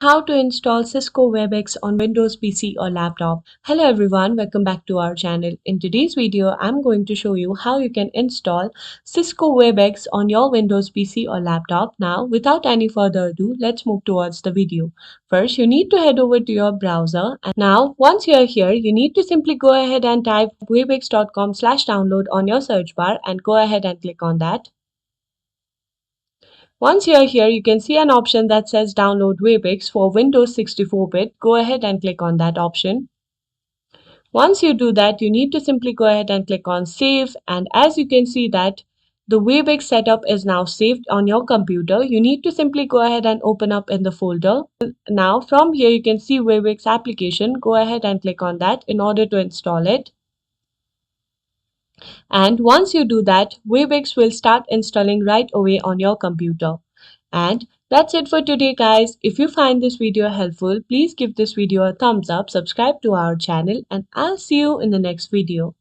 How to install Cisco WebEx on Windows PC or laptop. Hello everyone, welcome back to our channel. In today's video, I'm going to show you how you can install Cisco WebEx on your Windows PC or laptop. Now, without any further ado, let's move towards the video. First, you need to head over to your browser. And now, once you're here, you need to simply go ahead and type webex.com/download on your search bar and go ahead and click on that. Once you're here, you can see an option that says download WebEx for Windows 64-bit. Go ahead and click on that option. Once you do that, you need to simply go ahead and click on save. And as you can see that the WebEx setup is now saved on your computer, you need to simply go ahead and open up in the folder. Now from here, you can see WebEx application. Go ahead and click on that in order to install it. And once you do that, WebEx will start installing right away on your computer. And that's it for today, guys. If you find this video helpful, please give this video a thumbs up, subscribe to our channel, and I'll see you in the next video.